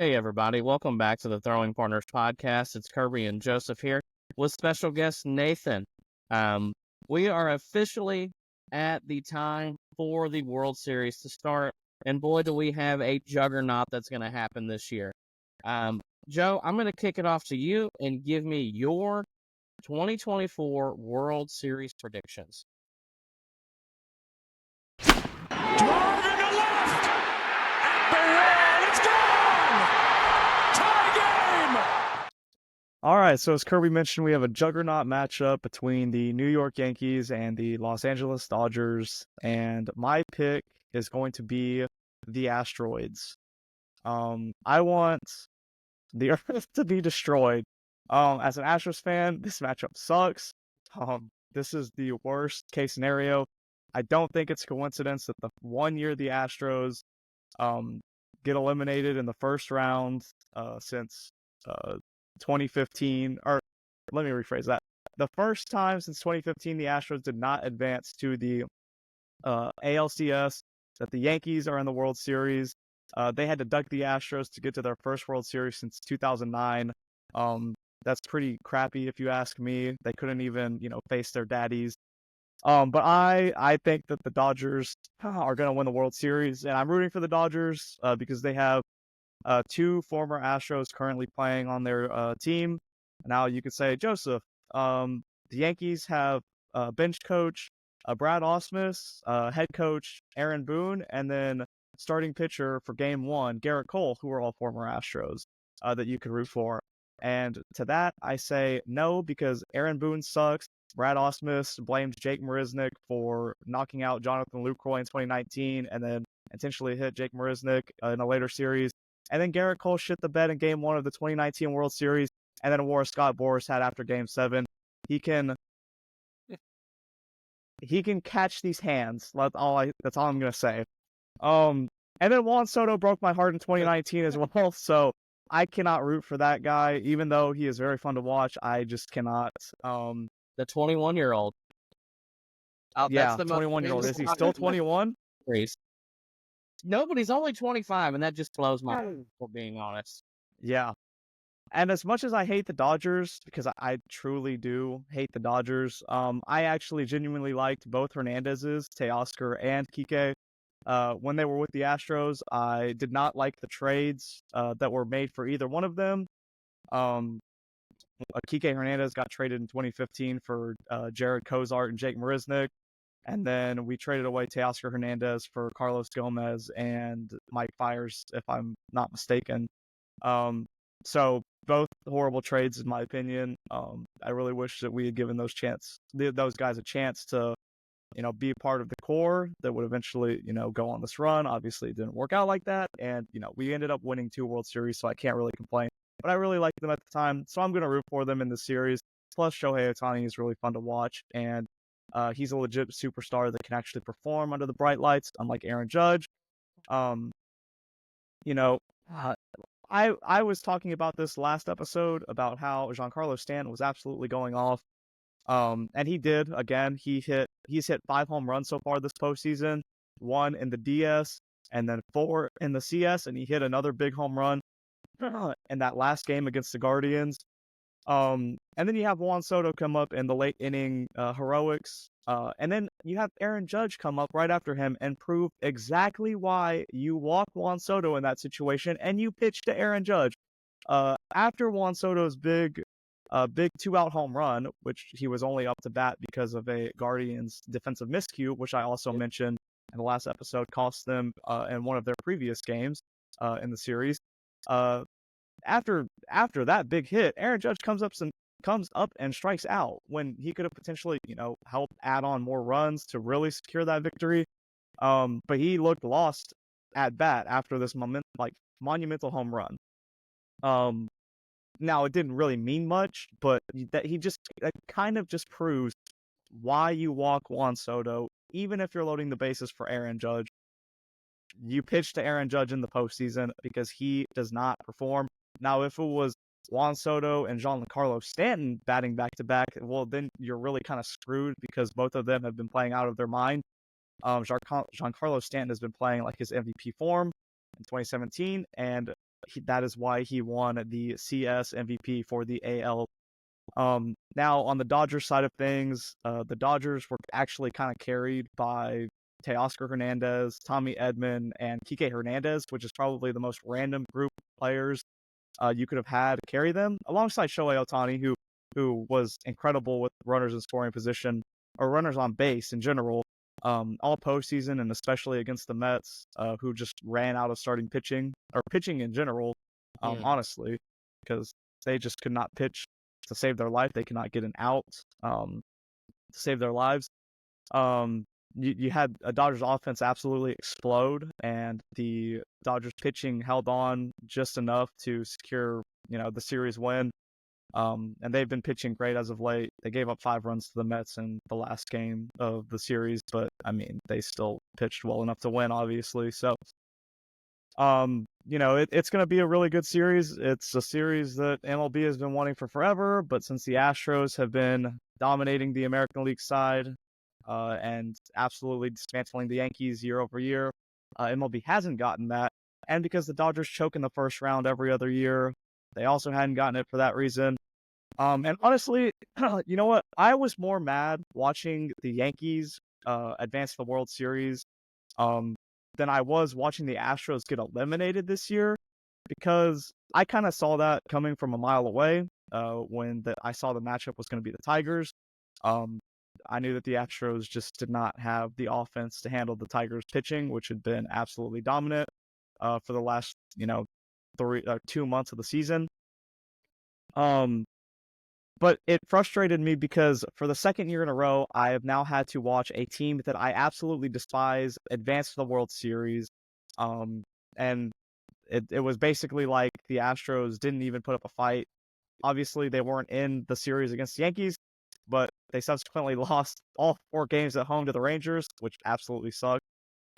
Hey, everybody. Welcome back to the Throwing Partners podcast. It's Kirby and Joseph here with special guest Nathan. Um, we are officially at the time for the World Series to start. And boy, do we have a juggernaut that's going to happen this year. Um, Joe, I'm going to kick it off to you and give me your 2024 World Series predictions. Drive into left. At the wall. It's gone. Tie game. All right, so as Kirby mentioned, we have a juggernaut matchup between the New York Yankees and the Los Angeles Dodgers, and my pick is going to be the Asteroids. I want the Earth to be destroyed. As an Astros fan, this matchup sucks. This is the worst case scenario. I don't think it's a coincidence that the one year the Astros get eliminated in the first round since 2015, or let me rephrase that. The first time since 2015 the Astros did not advance to the ALCS, that the Yankees are in the World Series. They had to duck the Astros to get to their first World Series since 2009. That's pretty crappy if you ask me. They couldn't even, face their daddies. But I think that the Dodgers are going to win the World Series, and I'm rooting for the Dodgers because they have two former Astros currently playing on their team. Now you could say, Joseph, the Yankees have bench coach Brad Ausmus, head coach Aaron Boone, and then starting pitcher for Game 1, Garrett Cole, who are all former Astros that you could root for. And to that, I say no, because Aaron Boone sucks. Brad Ausmus blamed Jake Marisnick for knocking out Jonathan Lucroy in 2019 and then intentionally hit Jake Marisnick in a later series. And then Garrett Cole shit the bed in Game 1 of the 2019 World Series, and then wore Scott Boras hat after Game 7. He can catch these hands. That's all I'm gonna say. And then Juan Soto broke my heart in 2019 as well, so I cannot root for that guy, even though he is very fun to watch. I just cannot. The 21-year-old. Yeah, 21-year-old. Is he still 21? Nobody's only 25, and that just blows my mind, for being honest. Yeah. And as much as I hate the Dodgers, because I truly do hate the Dodgers, I actually genuinely liked both Hernandez's, Teoscar, and Kike. When they were with the Astros, I did not like the trades that were made for either one of them. Kike Hernandez got traded in 2015 for Jared Cozart and Jake Marisnick. And then we traded away Teoscar Hernandez for Carlos Gomez and Mike Fiers, if I'm not mistaken. So both horrible trades, in my opinion. I really wish that we had given those guys a chance to, be a part of the core that would eventually, go on this run. Obviously, it didn't work out like that, and we ended up winning 2 World Series, so I can't really complain. But I really liked them at the time, so I'm gonna root for them in the series. Plus, Shohei Ohtani is really fun to watch, and he's a legit superstar that can actually perform under the bright lights, unlike Aaron Judge. You know, I was talking about this last episode about how Giancarlo Stanton was absolutely going off. And he did again. He's hit 5 home runs so far this postseason, 1 in the DS, and then 4 in the CS, and he hit another big home run in that last game against the Guardians. And then you have Juan Soto come up in the late inning heroics. And then you have Aaron Judge come up right after him and prove exactly why you walk Juan Soto in that situation and you pitch to Aaron Judge. After Juan Soto's big 2-out home run, which he was only up to bat because of a Guardians defensive miscue, which I also mentioned in the last episode, cost them in one of their previous games in the series. After that big hit, Aaron Judge comes up and strikes out when he could have potentially, helped add on more runs to really secure that victory. But he looked lost at bat after this monumental home run. Now it didn't really mean much, but that kind of just proves why you walk Juan Soto, even if you're loading the bases for Aaron Judge. You pitch to Aaron Judge in the postseason because he does not perform. Now, if it was Juan Soto and Giancarlo Stanton batting back-to-back, well, then you're really kind of screwed because both of them have been playing out of their mind. Giancarlo Stanton has been playing like his MVP form in 2017, and that is why he won the CS MVP for the AL. Now on the Dodgers side of things, the Dodgers were actually kind of carried by Teoscar Hernandez, Tommy Edman, and Kike Hernandez, which is probably the most random group of players you could have had carry them, alongside Shohei Ohtani, who was incredible with runners in scoring position or runners on base in general, all postseason and especially against the Mets, who just ran out of starting pitching or pitching in general, honestly, because they just could not pitch to save their life. They could not get an out to save their lives. You had a Dodgers offense absolutely explode, and the Dodgers pitching held on just enough to secure, the series win. And they've been pitching great as of late. They gave up 5 runs to the Mets in the last game of the series, but I mean, they still pitched well enough to win, obviously. So, it's going to be a really good series. It's a series that MLB has been wanting for forever, but since the Astros have been dominating the American League side, and absolutely dismantling the Yankees year over year, MLB hasn't gotten that. And because the Dodgers choke in the first round every other year, they also hadn't gotten it for that reason. And honestly, you know what? I was more mad watching the Yankees advance the World Series than I was watching the Astros get eliminated this year, because I kind of saw that coming from a mile away when I saw the matchup was going to be the Tigers. I knew that the Astros just did not have the offense to handle the Tigers' pitching, which had been absolutely dominant for the last, 2 months of the season. But it frustrated me because for the second year in a row, I have now had to watch a team that I absolutely despise advance to the World Series. And it was basically like the Astros didn't even put up a fight. Obviously, they weren't in the series against the Yankees, but they subsequently lost all 4 games at home to the Rangers, which absolutely sucked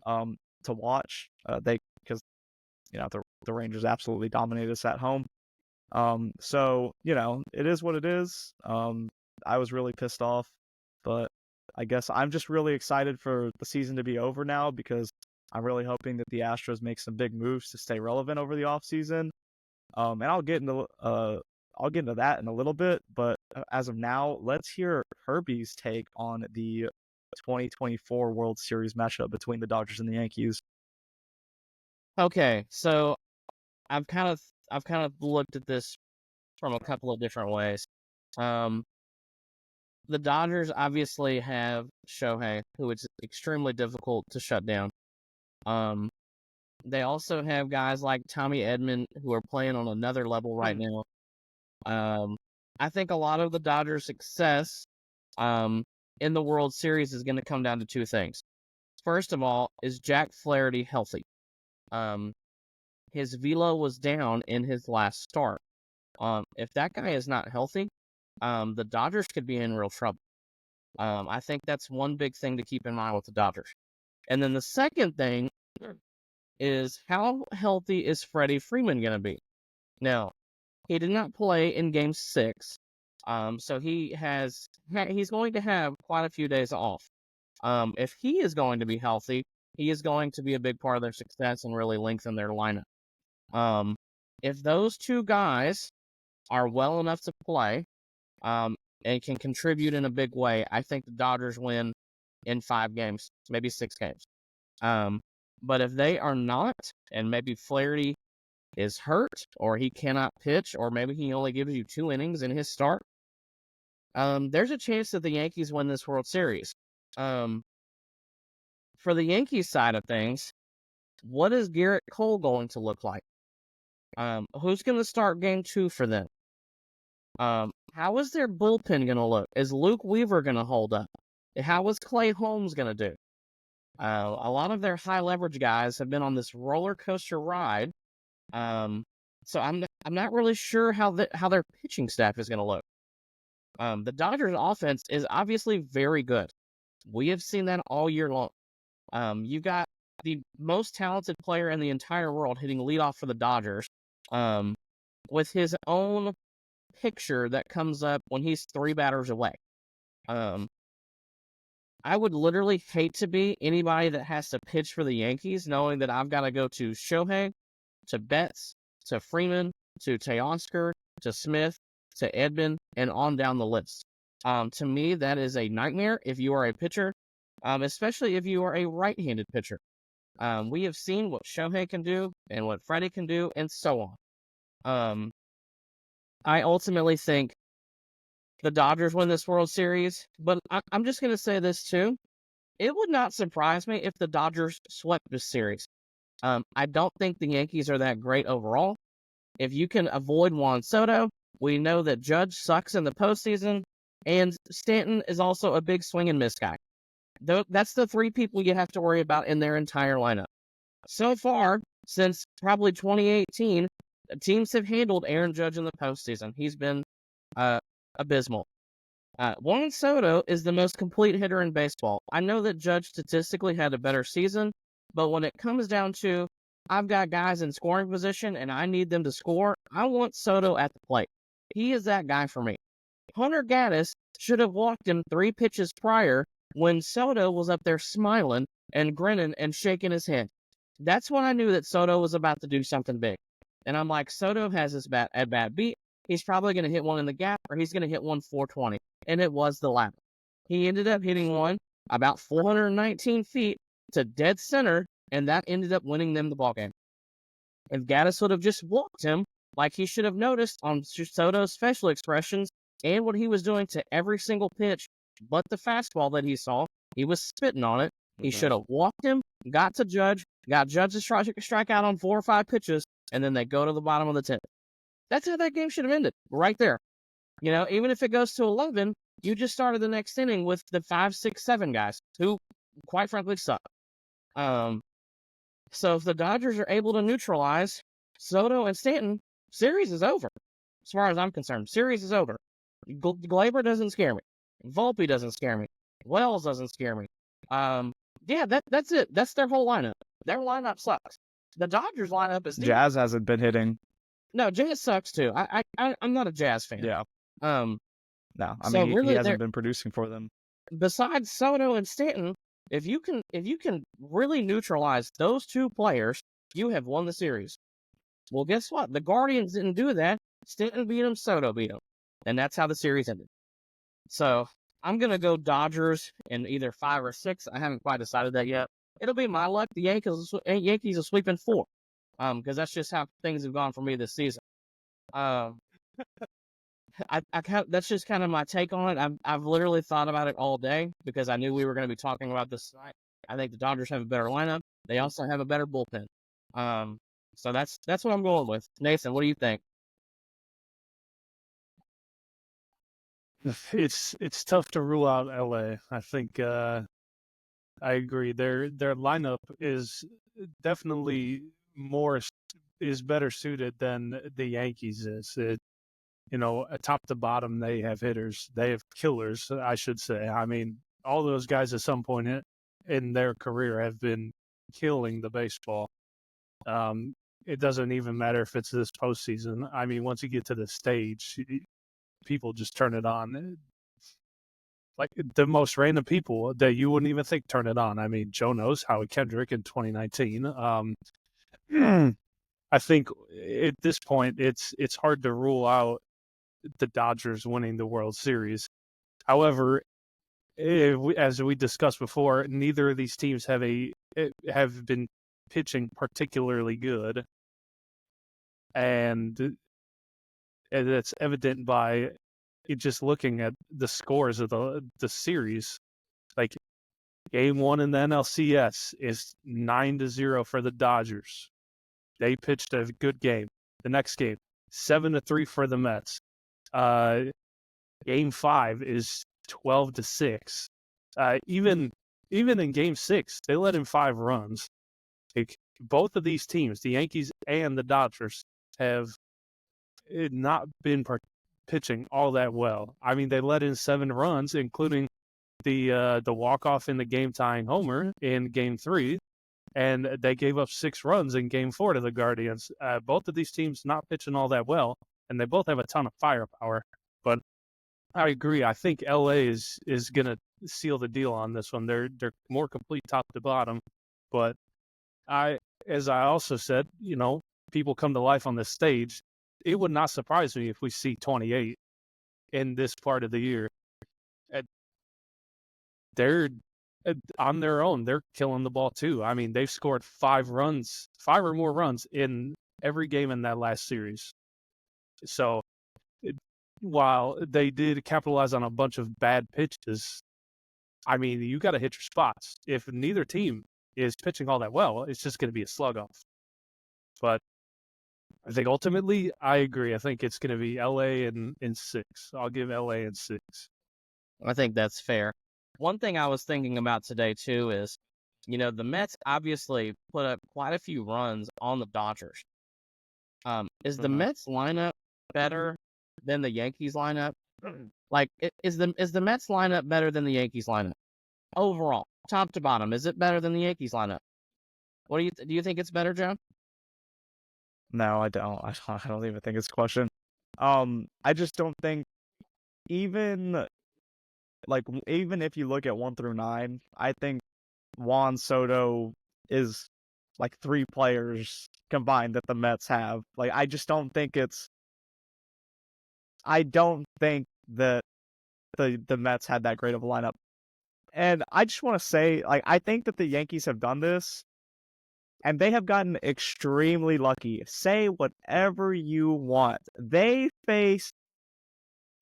to watch. Because the Rangers absolutely dominated us at home. So it is what it is. I was really pissed off, but I guess I'm just really excited for the season to be over now, because I'm really hoping that the Astros make some big moves to stay relevant over the offseason. And I'll get into that in a little bit, but as of now, let's hear Kirby's take on the 2024 World Series matchup between the Dodgers and the Yankees. Okay, so I've kind of looked at this from a couple of different ways. The Dodgers obviously have Shohei, who is extremely difficult to shut down. They also have guys like Tommy Edman, who are playing on another level right now. I think a lot of the Dodgers' success in the World Series is going to come down to 2 things. First of all, is Jack Flaherty healthy? His velo was down in his last start. If that guy is not healthy, the Dodgers could be in real trouble. I think that's one big thing to keep in mind with the Dodgers. And then the second thing is, how healthy is Freddie Freeman going to be? Now, he did not play in Game 6, so he's going to have quite a few days off. If he is going to be healthy, he is going to be a big part of their success and really lengthen their lineup. If those 2 guys are well enough to play and can contribute in a big way, I think the Dodgers win in 5 games, maybe 6 games. But if they are not, and maybe Flaherty is hurt, or he cannot pitch, or maybe he only gives you 2 innings in his start, there's a chance that the Yankees win this World Series. For the Yankees side of things, what is Garrett Cole going to look like? Who's going to start Game 2 for them? How is their bullpen going to look? Is Luke Weaver going to hold up? How is Clay Holmes going to do? A lot of their high leverage guys have been on this roller coaster ride. So I'm not really sure how their pitching staff is going to look. The Dodgers offense is obviously very good. We have seen that all year long. You got the most talented player in the entire world hitting leadoff for the Dodgers, with his own picture that comes up when he's 3 batters away. I would literally hate to be anybody that has to pitch for the Yankees, knowing that I've got to go to Shohei, to Betts, to Freeman to Teoscar to Smith to Edman and on down the list. To me, that is a nightmare if you are a pitcher, especially if you are a right-handed pitcher. We have seen what Shohei can do and what Freddie can do, and so on. I ultimately think the Dodgers win this World Series, but I'm just going to say this too. It would not surprise me if the Dodgers swept this series. I don't think the Yankees are that great overall. If you can avoid Juan Soto, we know that Judge sucks in the postseason, and Stanton is also a big swing and miss guy. That's the three people you have to worry about in their entire lineup. So far, since probably 2018, teams have handled Aaron Judge in the postseason. He's been abysmal. Juan Soto is the most complete hitter in baseball. I know that Judge statistically had a better season, but when it comes down to I've got guys in scoring position and I need them to score, I want Soto at the plate. He is that guy for me. Hunter Gaddis should have walked him 3 pitches prior when Soto was up there smiling and grinning and shaking his head. That's when I knew that Soto was about to do something big. And I'm like, Soto has his bat beat. He's probably going to hit one in the gap or he's going to hit one 420. And it was the latter. He ended up hitting one about 419 feet to dead center, and that ended up winning them the ballgame. If Gaddis would have just walked him, like he should have noticed on Soto's facial expressions and what he was doing to every single pitch, but the fastball that he saw, he was spitting on it. He should have walked him, got to Judge, got Judge to strike out on 4 or 5 pitches, and then they go to the bottom of the 10th. That's how that game should have ended, right there. You know, even if it goes to 11, you just started the next inning with the 5, 6, 7 guys who, quite frankly, suck. So if the Dodgers are able to neutralize Soto and Stanton, series is over. As far as I'm concerned, series is over. Glaber doesn't scare me. Volpe doesn't scare me. Wells doesn't scare me. Yeah, that's it. That's their whole lineup. Their lineup sucks. The Dodgers lineup is deep. Jazz hasn't been hitting. No, Jazz sucks too. I'm not a Jazz fan. Yeah. No, I So mean really he hasn't been producing for them. Besides Soto and Stanton, if you can really neutralize those 2 players, you have won the series. Well, guess what? The Guardians didn't do that. Stanton beat him, Soto beat him. And that's how the series ended. So I'm going to go Dodgers in either 5 or 6. I haven't quite decided that yet. It'll be my luck. The Yankees are sweeping 4. Because that's just how things have gone for me this season. That's just kind of my take on it. I've literally thought about it all day because I knew we were going to be talking about this tonight. I think the Dodgers have a better lineup. They also have a better bullpen. So that's what I'm going with. Nathan, what do you think? It's tough to rule out LA. I think I agree. Their lineup is definitely better suited than the Yankees is. Top to bottom, they have hitters. They have killers, I should say. I mean, all those guys at some point in their career have been killing the baseball. It doesn't even matter if it's this postseason. I mean, once you get to the stage, people just turn it on. Like the most random people that you wouldn't even think turn it on. I mean, Joe knows Howie Kendrick in 2019. I think at this point, it's hard to rule out the Dodgers winning the World Series. However, as we discussed before, neither of these teams have been pitching particularly good, and that's evident by just looking at the scores of the series. Like Game 1 in the NLCS is 9-0 for the Dodgers. They pitched a good game. The next game, 7-3 for the Mets. Game 5 is 12-6. Even in Game 6, they let in 5 runs. Like, both of these teams, the Yankees and the Dodgers, have not been pitching all that well. I mean, they let in 7 runs, including the walk-off in the game-tying homer in Game 3, and they gave up 6 runs in Game 4 to the Guardians. Both of these teams not pitching all that well, and they both have a ton of firepower. But I agree. I think LA is going to seal the deal on this one. They're more complete top to bottom. But as I also said, people come to life on this stage, it would not surprise me if we see 28 in this part of the year. They're on their own. They're killing the ball too. I mean, they've scored 5 or more runs in every game in that last series. So while they did capitalize on a bunch of bad pitches, I mean, you got to hit your spots. If neither team is pitching all that well, it's just going to be a slug off. But I think ultimately, I agree. I think it's going to be LA in 6. I'll give LA in 6. I think that's fair. One thing I was thinking about today, too, is, the Mets obviously put up quite a few runs on the Dodgers. Is the Mets lineup better than the Yankees lineup? Like, is the Mets lineup better than the Yankees lineup? Overall, top to bottom, is it better than the Yankees lineup? What do you think it's better, Joe? No, I don't. I don't even think it's a question. I just don't think even if you look at 1 through 9, I think Juan Soto is like 3 players combined that the Mets have. Like, I just don't think I don't think that the Mets had that great of a lineup. And I just want to say, like, I think that the Yankees have done this, and they have gotten extremely lucky. Say whatever you want. They faced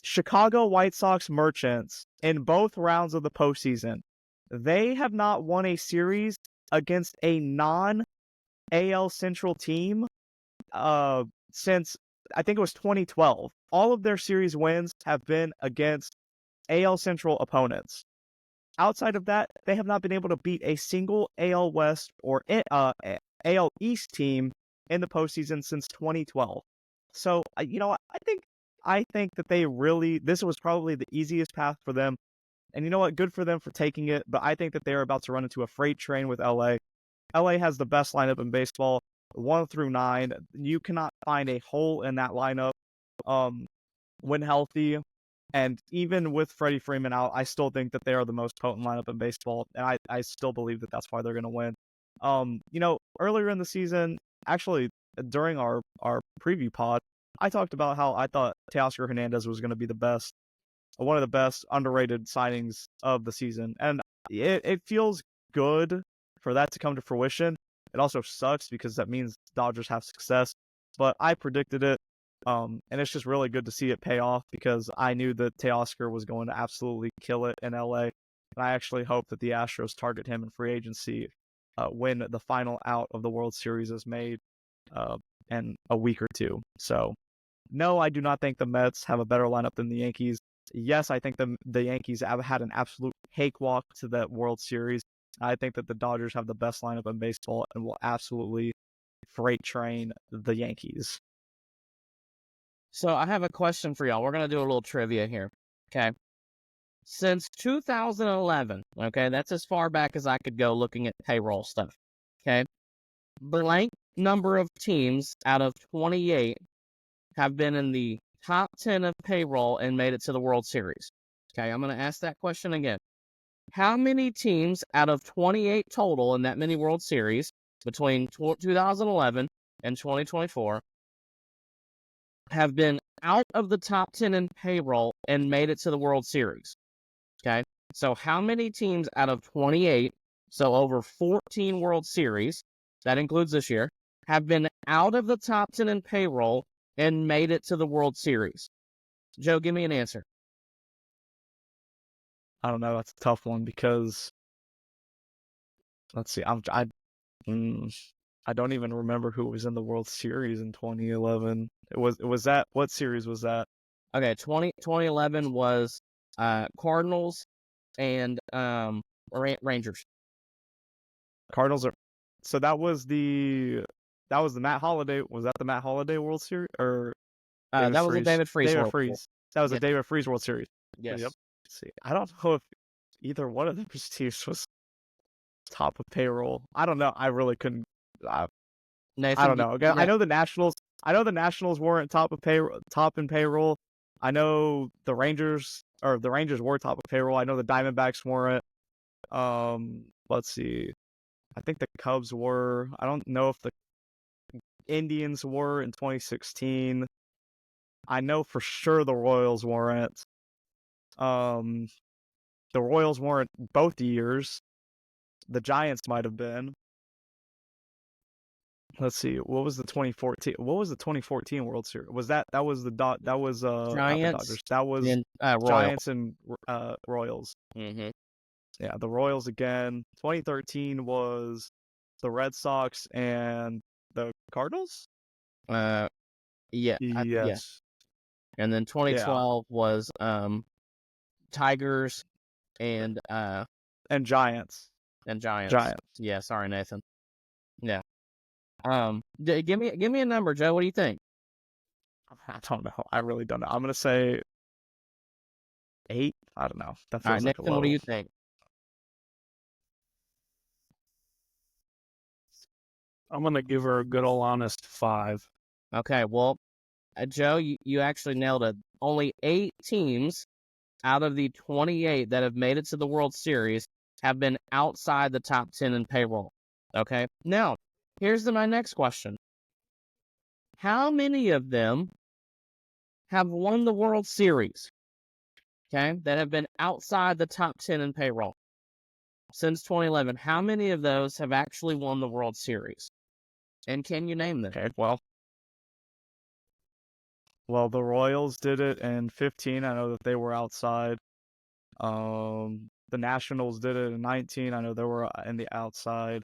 Chicago White Sox Merchants in both rounds of the postseason. They have not won a series against a non-AL Central team since, I think it was 2012. All of their series wins have been against AL Central opponents. Outside of that, they have not been able to beat a single AL West or AL East team in the postseason since 2012. So, I think that this was probably the easiest path for them. And you know what? Good for them for taking it. But I think that they're about to run into a freight train with LA. LA has the best lineup in baseball, 1 through 9. You cannot find a hole in that lineup when healthy. And even with Freddie Freeman out, I still think that they are the most potent lineup in baseball. And I still believe that that's why they're going to win. Earlier in the season, actually, during our preview pod, I talked about how I thought Teoscar Hernandez was going to be one of the best underrated signings of the season. And it feels good for that to come to fruition. It also sucks because that means Dodgers have success. But I predicted it. And it's just really good to see it pay off because I knew that Teoscar was going to absolutely kill it in LA. And I actually hope that the Astros target him in free agency when the final out of the World Series is made in a week or two. So, no, I do not think the Mets have a better lineup than the Yankees. Yes, I think the Yankees have had an absolute cakewalk to that World Series. I think that the Dodgers have the best lineup in baseball and will absolutely freight train the Yankees. So I have a question for y'all. We're going to do a little trivia here. Okay. Since 2011, okay, that's as far back as I could go looking at payroll stuff. Okay. Blank number of teams out of 28 have been in the top 10 of payroll and made it to the World Series. Okay. I'm going to ask that question again. How many teams out of 28 total in that many World Series between 2011 and 2024 have been out of the top 10 in payroll and made it to the World Series? Okay, so how many teams out of 28, so over 14 World Series, that includes this year, have been out of the top 10 in payroll and made it to the World Series? Joe, give me an answer. I don't know. That's a tough one because let's see. I don't even remember who was in the World Series in 2011. It was that. What series was that? Okay, 2011 was Cardinals and Rangers. Cardinals are. So that was the Matt Holliday. Was that the Matt Holliday World Series or That was a David Freese. David World Freese. That was a Yes. David Freese World Series. Yes. Yep. Let's see, I don't know if either one of them teams was top of payroll. I don't know. I really couldn't. Nathan, I don't know. Again, yeah. I know the Nationals. I know the Nationals weren't top in payroll. I know the Rangers were top of payroll. I know the Diamondbacks weren't. Let's see. I think the Cubs were. I don't know if the Indians were in 2016. I know for sure the Royals weren't. The Royals weren't both years. The Giants might have been. Let's see. What was the 2014? What was the 2014 World Series? Was that was the not the Giants Dodgers. That was and Royals. Giants and Royals. Mm-hmm. Yeah, the Royals again. 2013 was the Red Sox and the Cardinals. Yeah. Yeah. Yes. And then 2012 was Tigers and Giants. Giants. Yeah, sorry, Nathan. Yeah. Give me a number, Joe. What do you think? I don't know. I really don't know. I'm gonna say 8. I don't know. That All right, feels like a Nathan, low. what do you think? I'm gonna give her a good old honest 5. Okay, well, Joe, you actually nailed it. Only 8 teams out of the 28 that have made it to the World Series have been outside the top 10 in payroll. Okay, now here's my next question: how many of them have won the World Series? Okay, that have been outside the top 10 in payroll since 2011. How many of those have actually won the World Series? And can you name them? Okay, well, the Royals did it in 15. I know that they were outside. The Nationals did it in 19. I know they were in the outside.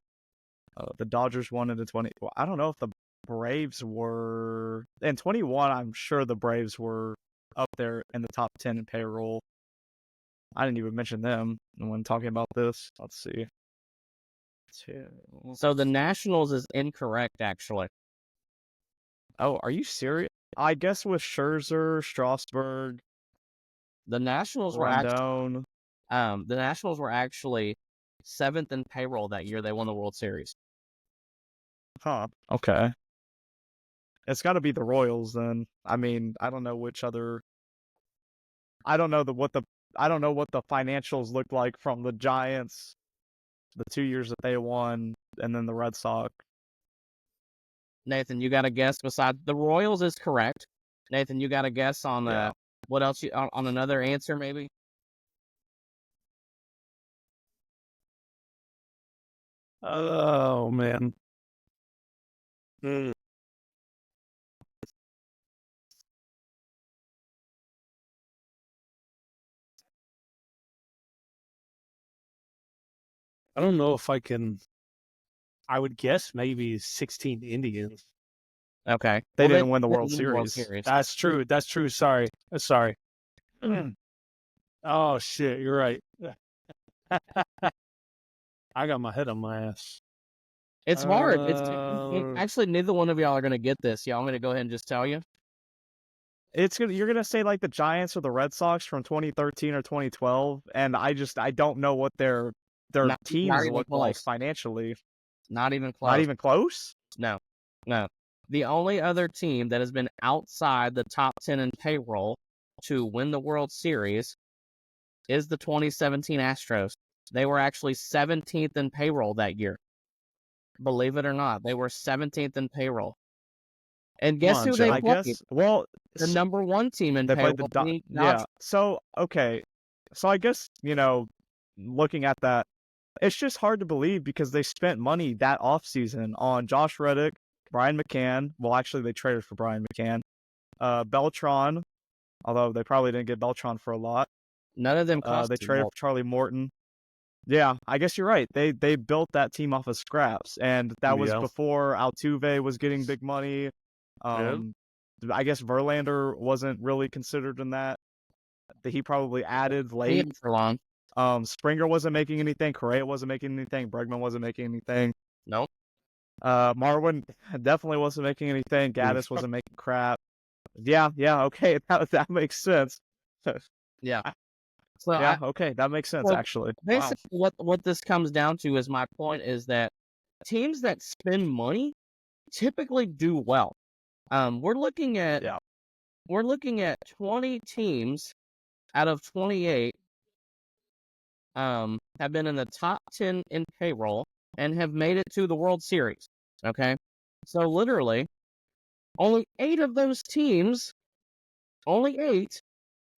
The Dodgers won it in 20. Well, I don't know if the Braves were in 21. I'm sure the Braves were up there in the top 10 in payroll. I didn't even mention them when talking about this. Let's see. So the Nationals is incorrect, actually. Oh, are you serious? I guess with Scherzer, Strasburg, The Nationals were Rendon. the Nationals were actually 7th in payroll that year. They won the World Series. Huh. Okay. It's got to be the Royals then. I mean, I don't know which other. I don't know what the financials look like from the Giants, the 2 years that they won, and then the Red Sox. Nathan, you got a guess besides the Royals is correct. Nathan, you got a guess on Yeah. what else on another answer maybe? Oh man. I don't know if I can. I would guess maybe 16 Indians. Okay, They well, didn't win the didn't World win the World Series. That's true. That's true. Sorry. Sorry. Oh shit, you're right. I got my head on my ass. It's hard. Uh, Actually, neither one of y'all are gonna get this. Y'all, I'm gonna go ahead and just tell you. You're gonna say like the Giants or the Red Sox from 2013 or 2012, and I don't know what their Not teams even look like close. financially. Not even close. Not even close. No. The only other team that has been outside the top 10 in payroll to win the World Series is the 2017 Astros. They were actually 17th in payroll that year. Believe it or not, they were 17th in payroll. And guess who they I played? guess. Well, The number 1 team in they payroll. played the yeah. Dodgers. So okay. So I guess looking at that, it's just hard to believe because they spent money that offseason on Josh Reddick, Brian McCann. Well, actually, they traded for Brian McCann. Beltran, although they probably didn't get Beltran for a lot. None of them cost They too traded much. for Charlie Morton. Yeah, I guess you're right. They built that team off of scraps, and that was Yeah. before Altuve was getting big money. I guess Verlander wasn't really considered in that. He probably added late. For long. Springer wasn't making anything. Correa wasn't making anything. Bregman wasn't making anything. Nope. Marwin definitely wasn't making anything. Gaddis wasn't making crap. Yeah, okay, that makes sense. Yeah. So Yeah, okay, that makes sense well, actually. basically, what this comes down to is my point is that teams that spend money typically do well. We're looking at 20 teams out of 28 have been in the top 10 in payroll and have made it to the World Series. Okay, so literally Only 8 of those teams, only 8,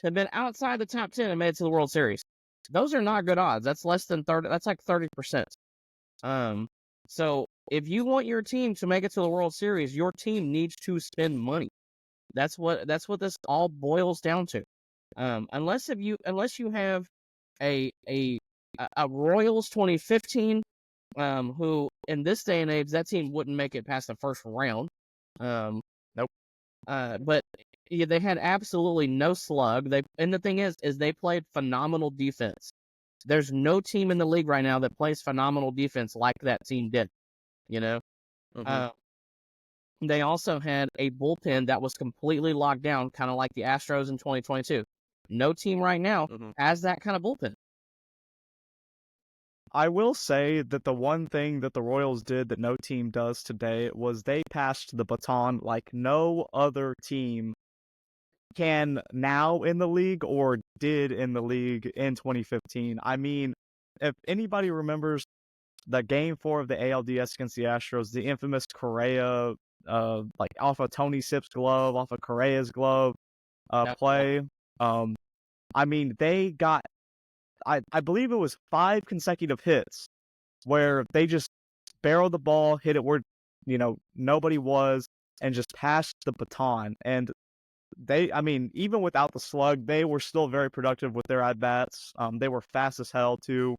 have been outside the top 10 and made it to the World Series. Those are not good odds. That's less than 30. That's like 30%. So if you want your team to make it to the World Series, your team needs to spend money. That's what this all boils down to. Unless you have a Royals 2015, who in this day and age that team wouldn't make it past the first round. Nope. But yeah, they had absolutely no slug. And the thing is they played phenomenal defense. There's no team in the league right now that plays phenomenal defense like that team did. You know, they also had a bullpen that was completely locked down, kind of like the Astros in 2022. No team right now has that kind of bullpen. I will say that the one thing that the Royals did that no team does today was they passed the baton like no other team can now in the league or did in the league in 2015. I mean, if anybody remembers the Game 4 of the ALDS against the Astros, the infamous Correa, like off of Tony Sipp's glove, off of Correa's glove play. I mean, they got, I believe it was 5 consecutive hits where they just barreled the ball, hit it where, nobody was, and just passed the baton. And I mean, even without the slug, they were still very productive with their at-bats. They were fast as hell, too.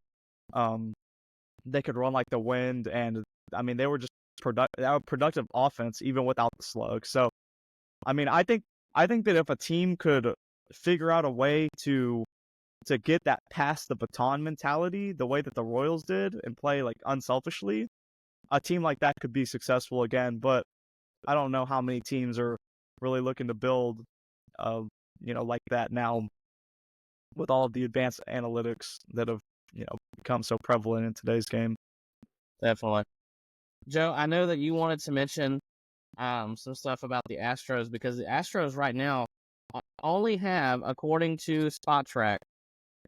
They could run like the wind, and, I mean, they were just productive offense, even without the slug. So, I mean, I think that if a team could figure out a way to get that past the baton mentality, the way that the Royals did, and play like unselfishly, a team like that could be successful again. But I don't know how many teams are really looking to build, like that now, with all of the advanced analytics that have, become so prevalent in today's game. Definitely. Joe, I know that you wanted to mention some stuff about the Astros, because the Astros right now only have, according to Spot Track,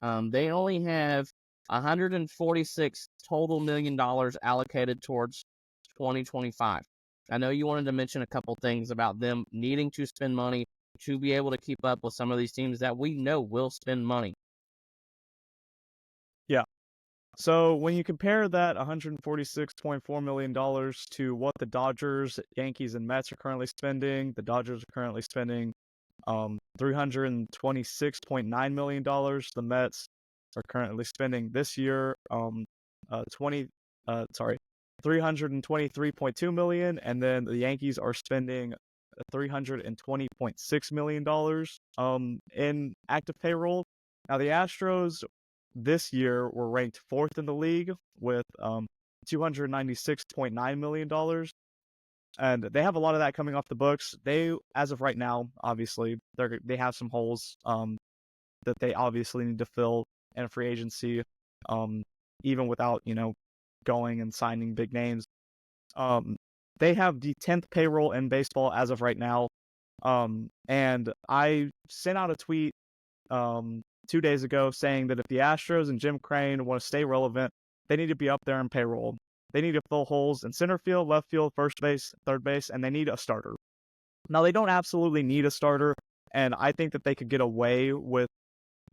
they only have $146 total million allocated towards 2025. I know you wanted to mention a couple things about them needing to spend money to be able to keep up with some of these teams that we know will spend money. Yeah. So when you compare that $146.4 million to what the Dodgers, Yankees, and Mets are currently spending, the Dodgers are currently spending $326.9 million. The Mets are currently spending this year $323.2 million, and then the Yankees are spending $320.6 million in active payroll. Now the Astros this year were ranked 4th in the league with $296.9 million. And they have a lot of that coming off the books. They, as of right now, obviously, they have some holes that they obviously need to fill in free agency, even without, going and signing big names. They have the 10th payroll in baseball as of right now. And I sent out a tweet 2 days ago saying that if the Astros and Jim Crane want to stay relevant, they need to be up there in payroll. They need to fill holes in center field, left field, first base, third base, and they need a starter. Now, they don't absolutely need a starter, and I think that they could get away with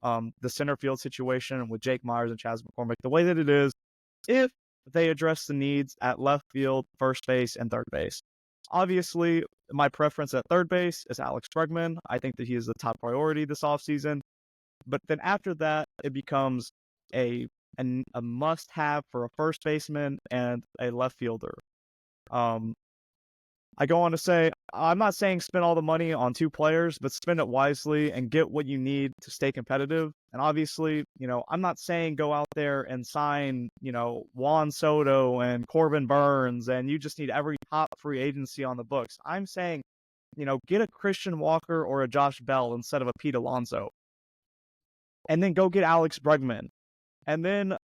the center field situation with Jake Myers and Chas McCormick the way that it is if they address the needs at left field, first base, and third base. Obviously, my preference at third base is Alex Bregman. I think that he is the top priority this offseason. But then after that, it becomes a must-have for a first baseman and a left fielder. I go on to say, I'm not saying spend all the money on 2 players, but spend it wisely and get what you need to stay competitive. And obviously, I'm not saying go out there and sign, Juan Soto and Corbin Burns, and you just need every top free agency on the books. I'm saying, get a Christian Walker or a Josh Bell instead of a Pete Alonso. And then go get Alex Bregman. And then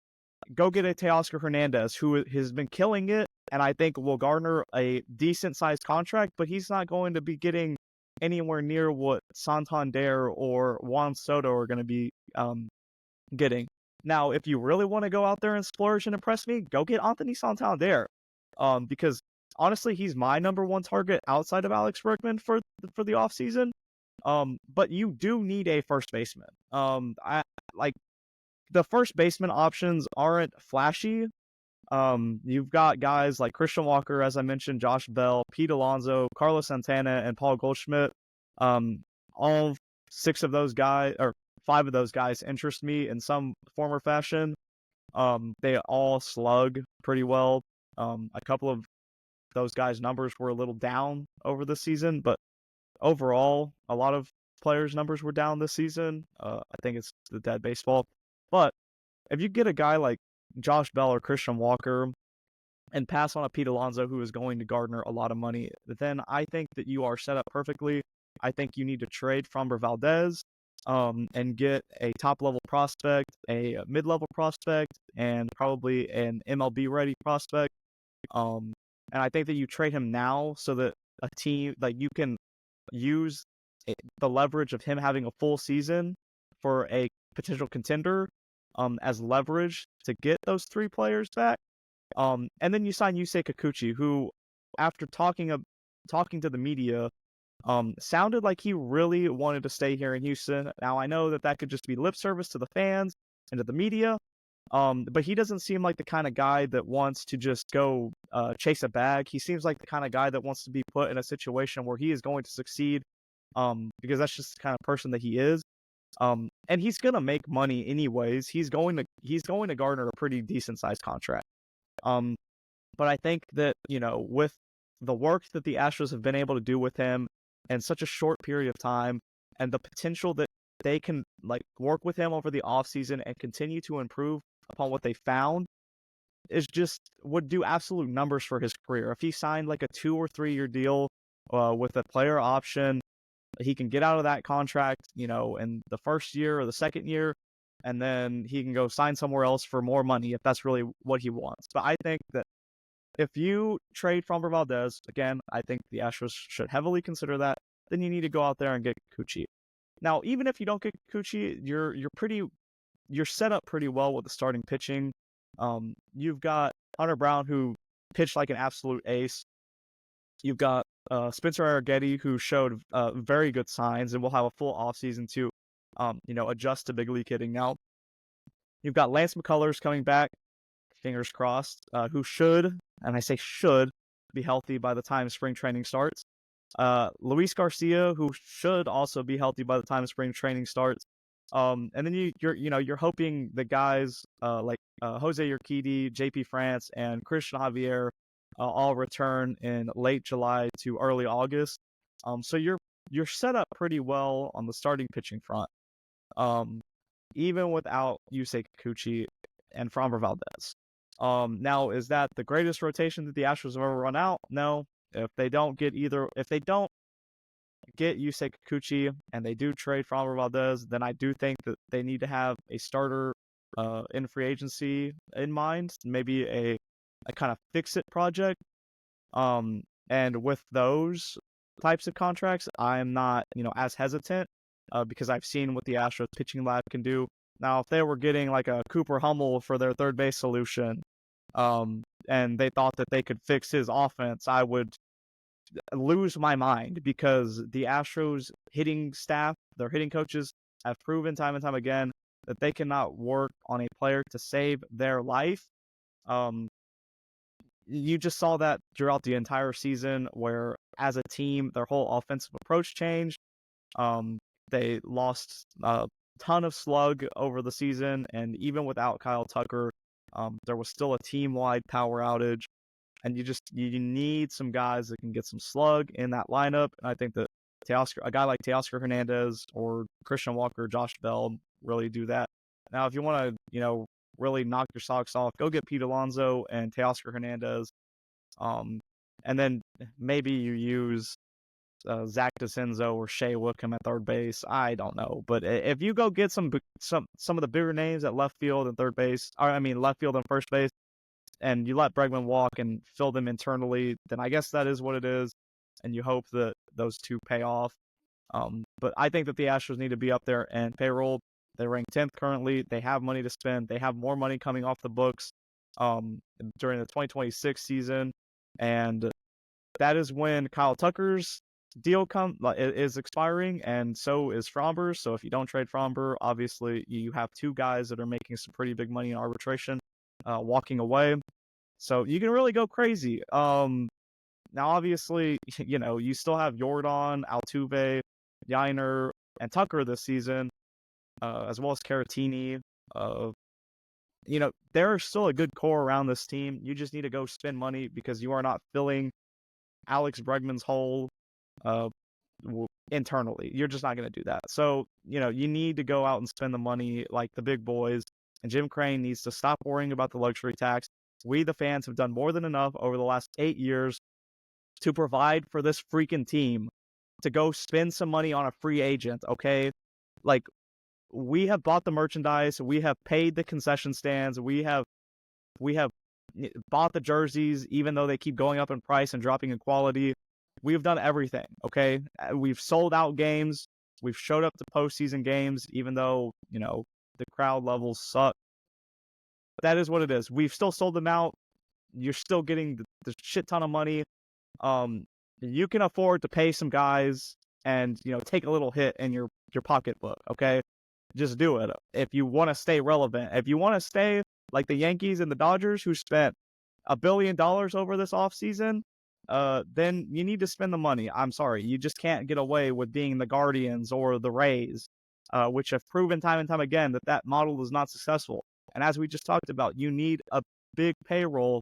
go get a Teoscar Hernandez, who has been killing it, and I think will garner a decent-sized contract, but he's not going to be getting anywhere near what Santander or Juan Soto are going to be getting. Now, if you really want to go out there and splurge and impress me, go get Anthony Santander, because honestly, he's my number one target outside of Alex Berkman for the offseason. But you do need a first baseman. I like the first baseman options aren't flashy. You've got guys like Christian Walker, as I mentioned, Josh Bell, Pete Alonso, Carlos Santana, and Paul Goldschmidt. All six of those guys, or five of those guys, interest me in some form or fashion. They all slug pretty well. A couple of those guys' numbers were a little down over the season, but overall, a lot of players' numbers were down this season. I think it's the dead baseball. But if you get a guy like Josh Bell or Christian Walker and pass on a Pete Alonso who is going to garner a lot of money, then I think that you are set up perfectly. I think you need to trade Framber Valdez and get a top-level prospect, a mid-level prospect, and probably an MLB-ready prospect. And I think that you trade him now so that a team, like you can use the leverage of him having a full season for a potential contender as leverage to get those three players back. And then you sign Yusei Kikuchi, who, after talking to the media, sounded like he really wanted to stay here in Houston. Now, I know that could just be lip service to the fans and to the media, but he doesn't seem like the kind of guy that wants to just go chase a bag. He seems like the kind of guy that wants to be put in a situation where he is going to succeed, because that's just the kind of person that he is. And he's gonna make money anyways. He's going to garner a pretty decent sized contract. But I think that, with the work that the Astros have been able to do with him in such a short period of time, and the potential that they can work with him over the offseason and continue to improve upon what they found, would do absolute numbers for his career. If he signed like a 2 or 3 year deal with a player option, he can get out of that contract, in the first year or the second year, and then he can go sign somewhere else for more money if that's really what he wants. But I think that if you trade Framber Valdez, again, I think the Astros should heavily consider that. Then you need to go out there and get Kikuchi. Now, even if you don't get Kikuchi, you're set up pretty well with the starting pitching. You've got Hunter Brown, who pitched like an absolute ace. You've got Spencer Arrighetti, who showed very good signs, and will have a full offseason to adjust to big league hitting. Now, you've got Lance McCullers coming back, fingers crossed, who should, and I say should, be healthy by the time spring training starts. Luis Garcia, who should also be healthy by the time spring training starts. And then you're hoping the guys like Jose Urquidy, JP France, and Christian Javier all return in late July to early August. So you're set up pretty well on the starting pitching front, even without Yusei Kikuchi and Framber Valdez. Now, is that the greatest rotation that the Astros have ever run out? No. If they don't get Yusei Kikuchi and they do trade Framber Valdez, then I do think that they need to have a starter in free agency in mind, maybe a kind of fix-it project. And with those types of contracts, I am not, as hesitant because I've seen what the Astros pitching lab can do. Now, if they were getting like a Cooper Hummel for their third base solution, and they thought that they could fix his offense, I would lose my mind, because the Astros hitting staff, their hitting coaches, have proven time and time again that they cannot work on a player to save their life. You just saw that throughout the entire season, where as a team, their whole offensive approach changed. They lost a ton of slug over the season, and even without Kyle Tucker, there was still a team-wide power outage. And you need some guys that can get some slug in that lineup. And I think that a guy like Teoscar Hernandez or Christian Walker, Josh Bell really do that. Now, if you want to, really knock your socks off, go get Pete Alonso and Teoscar Hernandez. And then maybe you use Zach DeCenzo or Shea Wickham at third base. I don't know. But if you go get some of the bigger names at left field and third base, left field and first base, and you let Bregman walk and fill them internally, then I guess that is what it is, and you hope that those two pay off. But I think that the Astros need to be up there and payroll. They rank 10th currently. They have money to spend. They have more money coming off the books during the 2026 season, and that is when Kyle Tucker's deal is expiring, and so is Fromber's. So if you don't trade Fromber, obviously you have two guys that are making some pretty big money in arbitration, walking away. So you can really go crazy. Now obviously, you still have Jordan, Altuve, Yiner, and Tucker this season, as well as Caratini. There is still a good core around this team. You just need to go spend money because you are not filling Alex Bregman's hole internally. You're just not going to do that. So, you need to go out and spend the money like the big boys. And Jim Crane needs to stop worrying about the luxury tax. We, the fans, have done more than enough over the last 8 years to provide for this freaking team to go spend some money on a free agent, okay? Like, we have bought the merchandise, we have paid the concession stands, we have bought the jerseys, even though they keep going up in price and dropping in quality. We've done everything, okay? We've sold out games. We've showed up to postseason games, even though, the crowd levels suck. That is what it is. We've still sold them out. You're still getting the shit ton of money. You can afford to pay some guys and, take a little hit in your pocketbook, okay? Just do it. If you want to stay relevant, if you want to stay like the Yankees and the Dodgers, who spent $1 billion over this offseason, then you need to spend the money. I'm sorry. You just can't get away with being the Guardians or the Rays, which have proven time and time again that model is not successful. And as we just talked about, you need a big payroll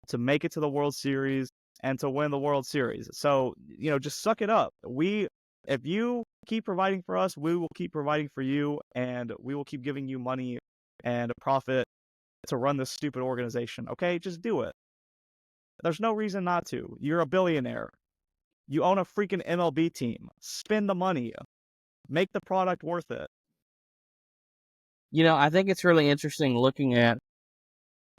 to make it to the World Series and to win the World Series. So, just suck it up. If you keep providing for us, we will keep providing for you, and we will keep giving you money and a profit to run this stupid organization. Okay, just do it. There's no reason not to. You're a billionaire. You own a freaking MLB team. Spend the money. Make the product worth it. I think it's really interesting looking at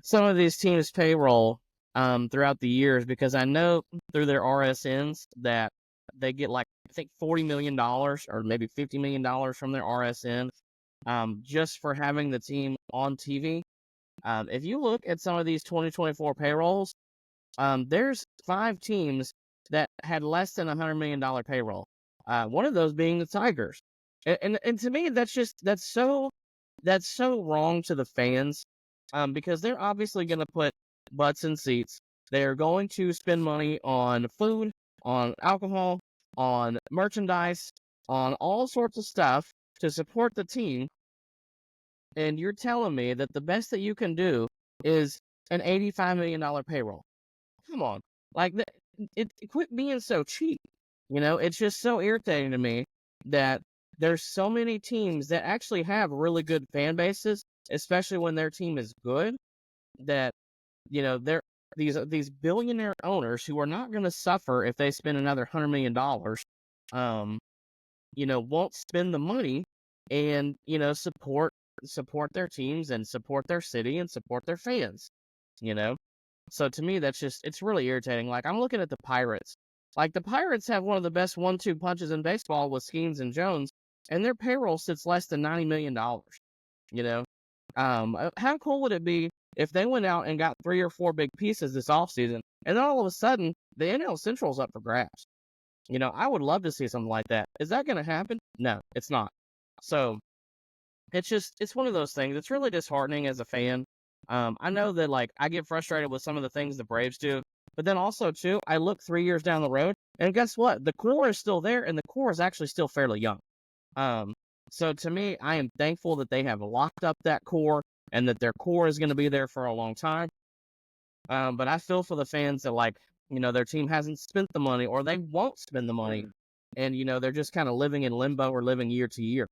some of these teams' payroll throughout the years, because I know through their RSNs that they get I think $40 million or maybe $50 million from their RSN just for having the team on TV. If you look at some of these 2024 payrolls, there's 5 teams that had less than $100 million payroll. One of those being the Tigers. And to me, that's so wrong to the fans, because they're obviously going to put butts in seats. They're going to spend money on food, on alcohol, on merchandise, on all sorts of stuff to support the team. And you're telling me that the best that you can do is an $85 million payroll. Come on. Quit being so cheap. It's just so irritating to me that there's so many teams that actually have really good fan bases, especially when their team is good, that, they're these billionaire owners who are not going to suffer if they spend another $100 million, won't spend the money and, support their teams and support their city and support their fans, So to me, it's really irritating. I'm looking at the Pirates. The Pirates have one of the best 1-2 punches in baseball with Skeens and Jones, and their payroll sits less than $90 million. How cool would it be if they went out and got 3 or 4 big pieces this offseason, and then all of a sudden the NL Central's up for grabs? I would love to see something like that. Is that going to happen? No, it's not. So it's one of those things. It's really disheartening as a fan. I know that I get frustrated with some of the things the Braves do, but then also too, I look 3 years down the road, and guess what? The core is still there, and the core is actually still fairly young. So to me, I am thankful that they have locked up that core, and that their core is going to be there for a long time. But I feel for the fans that their team hasn't spent the money, or they won't spend the money, and they're just kind of living in limbo or living year to year.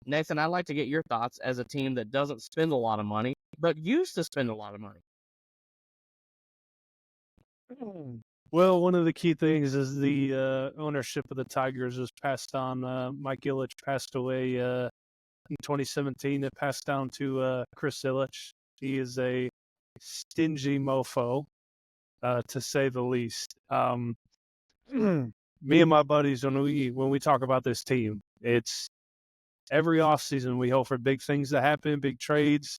Nathan, I'd like to get your thoughts as a team that doesn't spend a lot of money, but used to spend a lot of money. Well, one of the key things is the ownership of the Tigers was passed on. Mike Ilitch passed away in 2017. It passed down to Chris Ilitch. He is a stingy mofo, to say the least. Me and my buddies, when we talk about this team, it's every offseason we hope for big things to happen, big trades,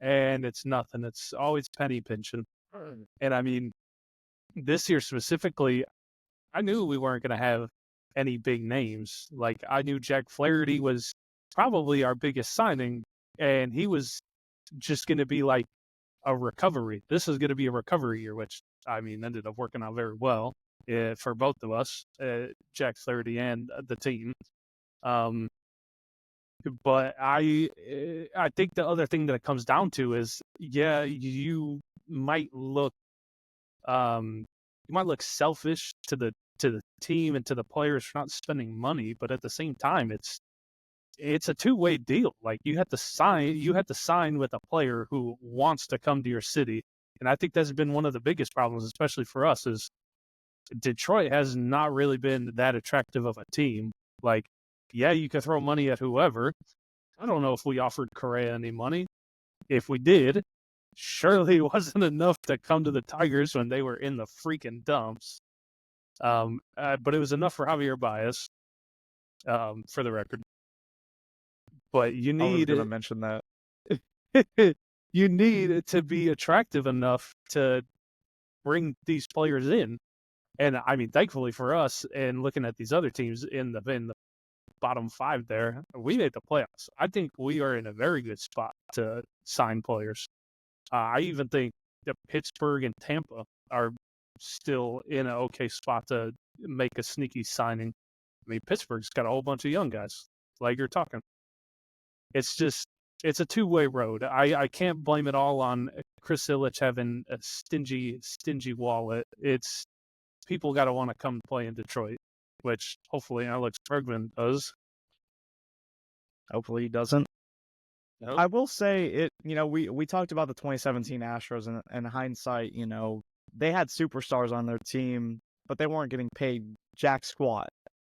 and it's nothing. It's always penny pinching. And I mean, this year specifically, I knew we weren't going to have any big names. Like, I knew Jack Flaherty was probably our biggest signing, and he was just going to be like a recovery. This is going to be a recovery year, which, I mean, ended up working out very well for both of us, Jack Flaherty and the team. But I think the other thing that it comes down to is, yeah, you might look selfish to the team and to the players for not spending money, but at the same time, it's a two-way deal. Like, you have to sign with a player who wants to come to your city, and I think that's been one of the biggest problems, especially for us, is Detroit has not really been that attractive of a team. Like, yeah, you can throw money at whoever. I don't know if we offered Correa any money. If we did, surely it wasn't enough to come to the Tigers when they were in the freaking dumps. But it was enough for Javier Baez, for the record. But you I was need going to mention that. you need it to be attractive enough to bring these players in. And I mean, thankfully for us, and looking at these other teams in the bottom five there, we made the playoffs. I think we are in a very good spot to sign players. I even think that Pittsburgh and Tampa are still in an okay spot to make a sneaky signing. I mean, Pittsburgh's got a whole bunch of young guys, like you're talking. It's a two-way road. I can't blame it all on Chris Ilitch having a stingy wallet. It's people got to want to come play in Detroit, which hopefully Alex Bergman does. Hopefully he doesn't. Nope. I will say we talked about the 2017 Astros, and in hindsight, they had superstars on their team, but they weren't getting paid jack squat.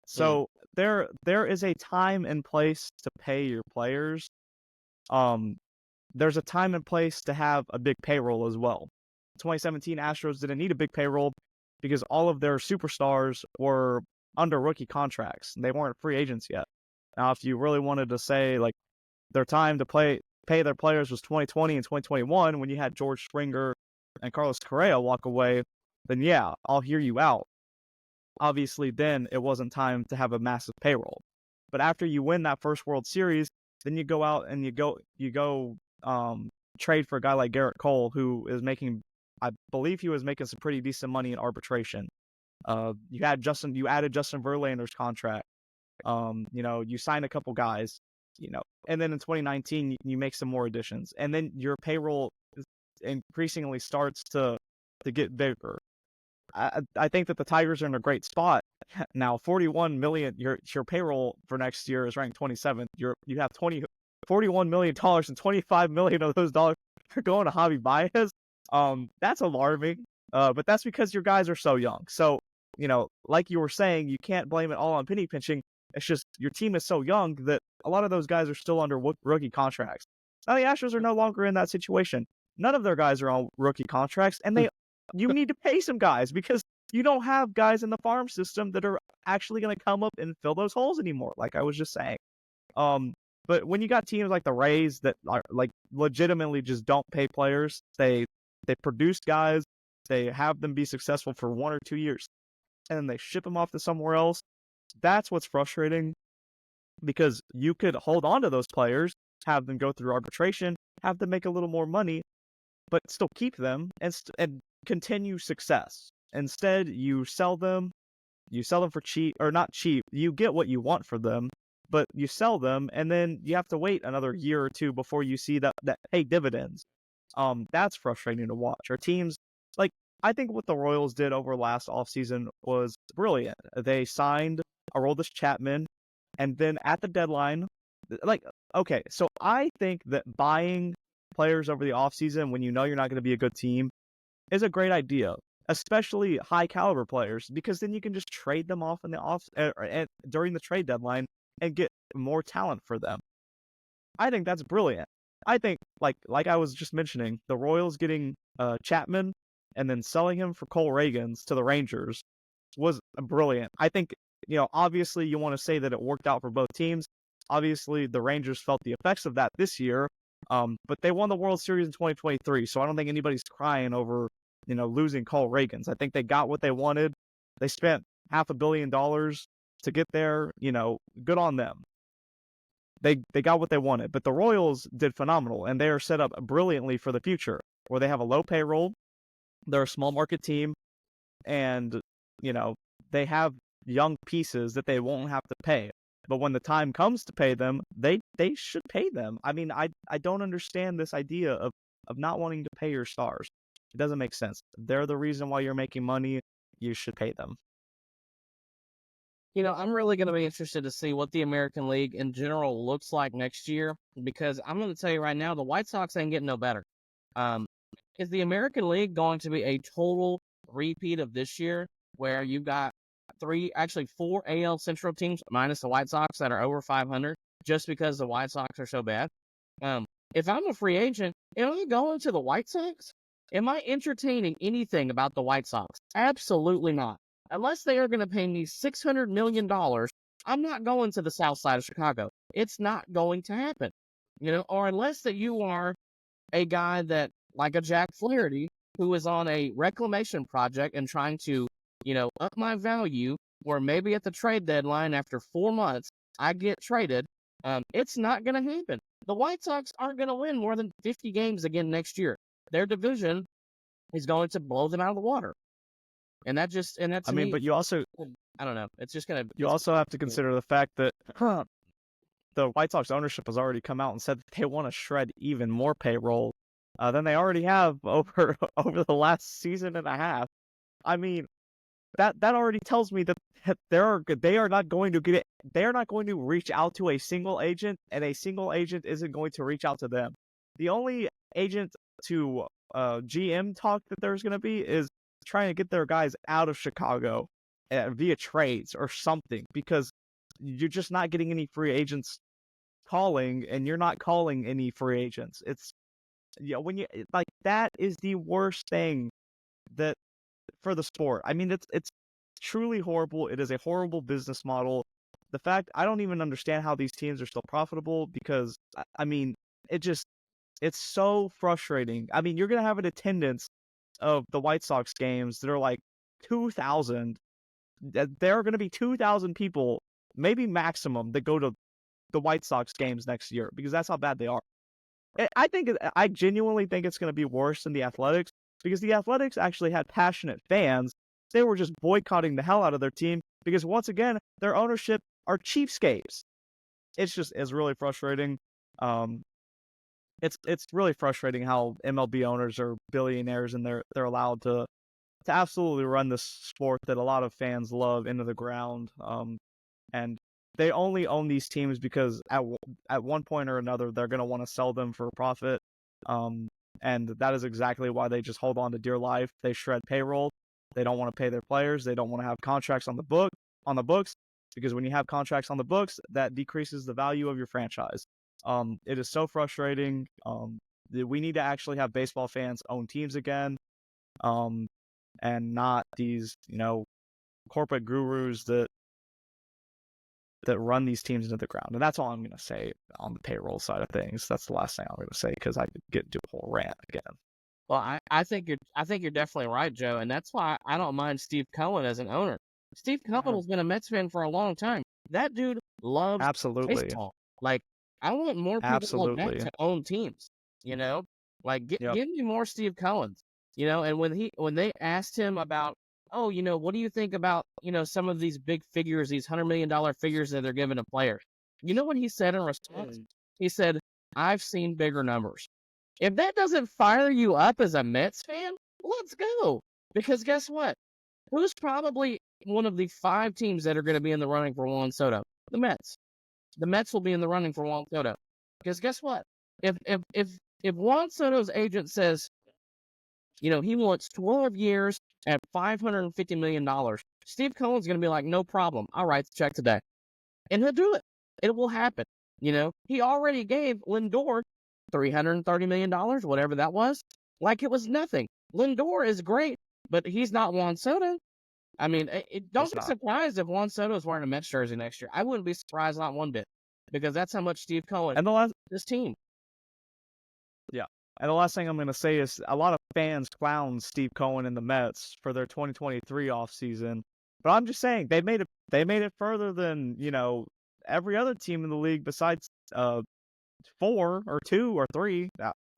So there is a time and place to pay your players. There's a time and place to have a big payroll as well. 2017 Astros didn't need a big payroll because all of their superstars were under rookie contracts. They weren't free agents yet. Now, if you really wanted to say, like, their time to pay their players was 2020 and 2021 when you had George Springer and Carlos Correa walk away, then yeah, I'll hear you out. Obviously, then it wasn't time to have a massive payroll. But after you win that first World Series, then you go out and you go trade for a guy like Garrett Cole, who is making, I believe he was making some pretty decent money in arbitration. You added Justin Verlander's contract. You signed a couple guys, and then in 2019 you make some more additions, and then your payroll increasingly starts to get bigger. I think that the Tigers are in a great spot now. 41 million. Your payroll for next year is ranked 27th. You have $41 million, and 25 million of those dollars are going to Javi Baez. That's alarming. But that's because your guys are so young. So, like you were saying, you can't blame it all on penny pinching. It's just your team is so young that a lot of those guys are still under rookie contracts. Now the Astros are no longer in that situation. None of their guys are on rookie contracts, and you need to pay some guys because you don't have guys in the farm system that are actually going to come up and fill those holes anymore, like I was just saying. But when you got teams like the Rays that are like legitimately just don't pay players, they produce guys, they have them be successful for 1 or 2 years, and then they ship them off to somewhere else. That's what's frustrating, because you could hold on to those players, have them go through arbitration, have them make a little more money, but still keep them and continue success. Instead, you sell them for cheap, or not cheap. You get what you want for them, but you sell them, and then you have to wait another year or two before you see that pay dividends. That's frustrating to watch. Our teams, like, I think what the Royals did over last offseason was brilliant. They signed Aroldis Chapman, and then at the deadline, okay, so I think that buying players over the offseason when you know you're not going to be a good team is a great idea, especially high caliber players, because then you can just trade them off in the during the trade deadline and get more talent for them. I think that's brilliant. I think, like I was just mentioning, the Royals getting Chapman and then selling him for Cole Reagans to the Rangers was brilliant. I think, obviously you want to say that it worked out for both teams. Obviously, the Rangers felt the effects of that this year, but they won the World Series in 2023, so I don't think anybody's crying over, losing Cole Reagans. I think they got what they wanted. They spent $500 million to get there. Good on them. They got what they wanted. But the Royals did phenomenal, and they are set up brilliantly for the future, where they have a low payroll. They're a small market team, and they have young pieces that they won't have to pay. But when the time comes to pay them, they should pay them. I mean, I don't understand this idea of not wanting to pay your stars. It doesn't make sense. They're the reason why you're making money. You should pay them. I'm really going to be interested to see what the American League in general looks like next year, because I'm going to tell you right now, the White Sox ain't getting no better. Is the American League going to be a total repeat of this year, where you've got four AL Central teams minus the White Sox that are over 500, just because the White Sox are so bad? If I'm a free agent, am I going to the White Sox? Am I entertaining anything about the White Sox? Absolutely not. Unless they are going to pay me $600 million, I'm not going to the south side of Chicago. It's not going to happen. Or unless that you are a guy that, like a Jack Flaherty, who is on a reclamation project and trying to, up my value, where maybe at the trade deadline after 4 months, I get traded. It's not going to happen. The White Sox aren't going to win more than 50 games again next year. Their division is going to blow them out of the water. And that just, and that's, but you also, I don't know. It's just going to, you also have to consider the fact that the White Sox ownership has already come out and said that they want to shred even more payroll than they already have over the last season and a half. I mean, that already tells me that they are not going to reach out to a single agent, and a single agent isn't going to reach out to them. The only agent to GM talk that there's going to be is trying to get their guys out of Chicago via trades or something, because you're just not getting any free agents calling, and you're not calling any free agents. It's when you that is the worst thing that for the sport. I mean, it's truly horrible. It is a horrible business model. The fact, I don't even understand how these teams are still profitable, because I mean, it's so frustrating. I mean, you're gonna have an attendance of the White Sox games that are like 2,000. There are going to be 2,000 people, maybe maximum, that go to the White Sox games next year, because that's how bad they are. I genuinely think it's going to be worse than the Athletics, because the Athletics actually had passionate fans. They were just boycotting the hell out of their team because, once again, their ownership are cheapskates. It's really frustrating. It's really frustrating how MLB owners are billionaires, and they're allowed to absolutely run this sport that a lot of fans love into the ground. And they only own these teams because at one point or another they're going to want to sell them for a profit. And that is exactly why they just hold on to dear life. They shred payroll. They don't want to pay their players. They don't want to have contracts on the books, because when you have contracts on the books, that decreases the value of your franchise. It is so frustrating. We need to actually have baseball fans own teams again, and not these, corporate gurus that run these teams into the ground. And that's all I'm going to say on the payroll side of things. That's the last thing I'm going to say, because I could get into a whole rant again. Well, I think you're definitely right, Joe, and that's why I don't mind Steve Cohen as an owner. Steve Cohen has been a Mets fan for a long time. That dude loves baseball. Like, I want more people like that to own teams. Give me more Steve Cohens. And when they asked him about, what do you think about, some of these big figures, these $100 million figures that they're giving to players? You know what he said in response? He said, "I've seen bigger numbers." If that doesn't fire you up as a Mets fan, let's go. Because guess what? Who's probably one of the 5 teams that are going to be in the running for Juan Soto? The Mets. The Mets will be in the running for Juan Soto. Because guess what? If Juan Soto's agent says, he wants 12 years at $550 million, Steve Cohen's going to be like, no problem. I'll write the check today. And he'll do it. It will happen. He already gave Lindor $330 million, whatever that was, like it was nothing. Lindor is great, but he's not Juan Soto. I mean, don't be surprised if Juan Soto is wearing a Mets jersey next year. I wouldn't be surprised, not one bit, because that's how much Steve Cohen and this team. Yeah. And the last thing I'm going to say is a lot of fans clown Steve Cohen and the Mets for their 2023 offseason. But I'm just saying they made it further than, every other team in the league besides 4 or 2 or 3,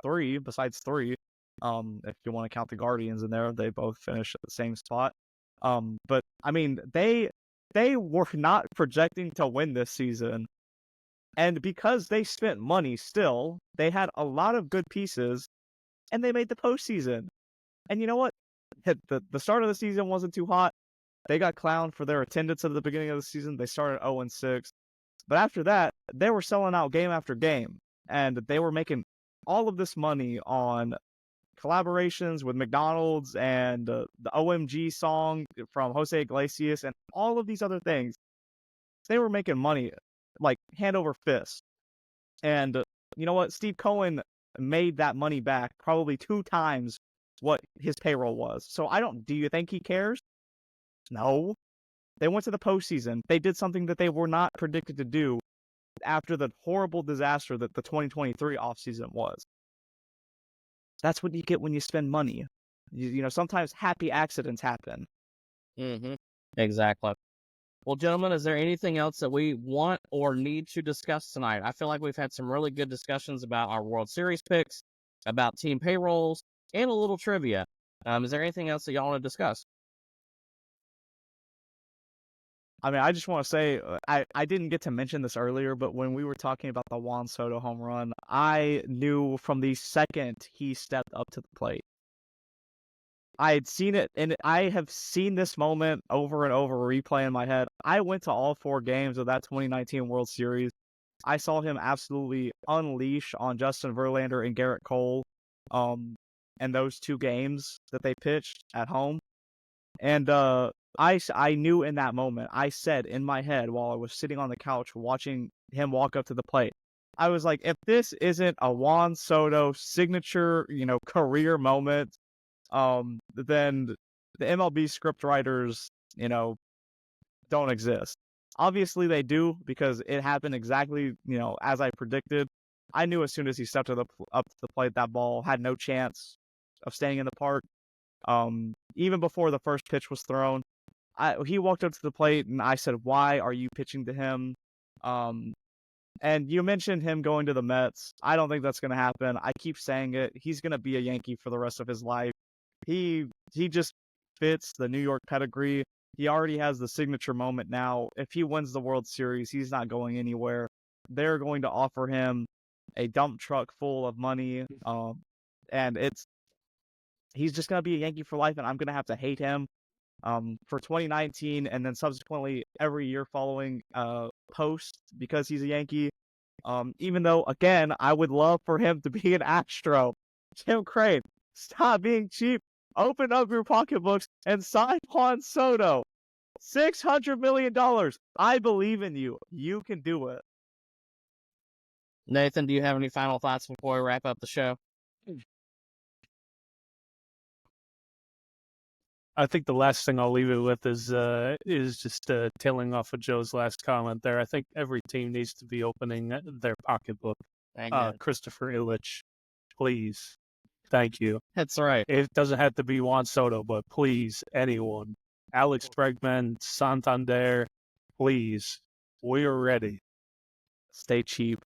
3 besides 3. If you want to count the Guardians in there, they both finished at the same spot. But I mean, they were not projecting to win this season. And because they spent money still, they had a lot of good pieces, and they made the postseason. And you know what? The start of the season wasn't too hot. They got clowned for their attendance at the beginning of the season. They started 0-6. But after that, they were selling out game after game. And they were making all of this money on collaborations with McDonald's and the OMG song from Jose Iglesias and all of these other things. They were making money like hand over fist. And you know what? Steve Cohen made that money back probably 2 times what his payroll was. So do you think he cares? No. They went to the postseason. They did something that they were not predicted to do after the horrible disaster that the 2023 offseason was. That's what you get when you spend money. Sometimes happy accidents happen. Mm-hmm. Exactly. Well, gentlemen, is there anything else that we want or need to discuss tonight? I feel like we've had some really good discussions about our World Series picks, about team payrolls, and a little trivia. Is there anything else that y'all want to discuss? I mean, I just want to say, I didn't get to mention this earlier, but when we were talking about the Juan Soto home run, I knew from the second he stepped up to the plate. I had seen it, and I have seen this moment over and over, replay in my head. I went to all 4 games of that 2019 World Series. I saw him absolutely unleash on Justin Verlander and Garrett Cole, and those 2 games that they pitched at home. And I knew in that moment, I said in my head while I was sitting on the couch watching him walk up to the plate, I was like, if this isn't a Juan Soto signature, career moment, then the MLB script writers, don't exist. Obviously they do, because it happened exactly, as I predicted. I knew as soon as he stepped up to the plate, that ball had no chance of staying in the park. Even before the first pitch was thrown, he walked up to the plate, and I said, "Why are you pitching to him?" And you mentioned him going to the Mets. I don't think that's going to happen. I keep saying it. He's going to be a Yankee for the rest of his life. He just fits the New York pedigree. He already has the signature moment now. If he wins the World Series, he's not going anywhere. They're going to offer him a dump truck full of money, and he's just going to be a Yankee for life, and I'm going to have to hate him for 2019 and then subsequently every year following post, because he's a Yankee. Even though, again, I would love for him to be an Astro. Jim Crane, stop being cheap. Open up your pocketbooks and sign Juan Soto. $600 million. I believe in you. You can do it. Nathan, do you have any final thoughts before we wrap up the show? I think the last thing I'll leave it with is just tailing off of Joe's last comment there. I think every team needs to be opening their pocketbook. Christopher Illich, please. Thank you. That's right. It doesn't have to be Juan Soto, but please, anyone. Alex Bregman, Santander, please. We are ready. Stay cheap.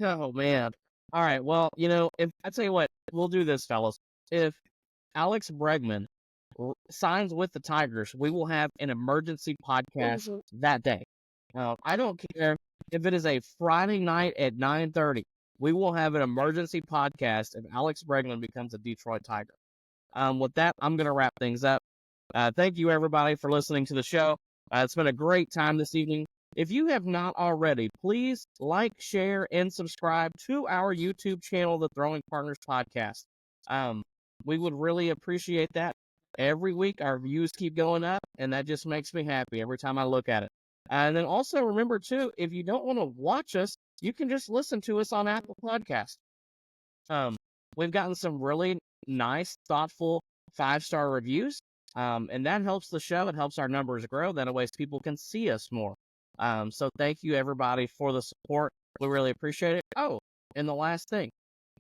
Oh, man. All right. Well, if I tell you what, we'll do this, fellas. If Alex Bregman signs with the Tigers, we will have an emergency podcast that day. I don't care if it is a Friday night at 9:30. We will have an emergency podcast if Alex Bregman becomes a Detroit Tiger. With that, I'm going to wrap things up. Thank you, everybody, for listening to the show. It's been a great time this evening. If you have not already, please like, share, and subscribe to our YouTube channel, The Throwing Partners Podcast. We would really appreciate that. Every week, our views keep going up, and that just makes me happy every time I look at it. And then also remember, too, if you don't want to watch us, you can just listen to us on Apple Podcasts. We've gotten some really nice, thoughtful 5-star reviews, and that helps the show. It helps our numbers grow. That way people can see us more. So thank you, everybody, for the support. We really appreciate it. Oh, and the last thing,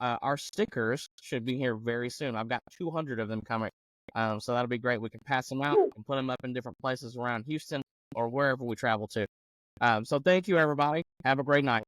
our stickers should be here very soon. I've got 200 of them coming. So that'll be great. We can pass them out and put them up in different places around Houston or wherever we travel to. So thank you, everybody. Have a great night.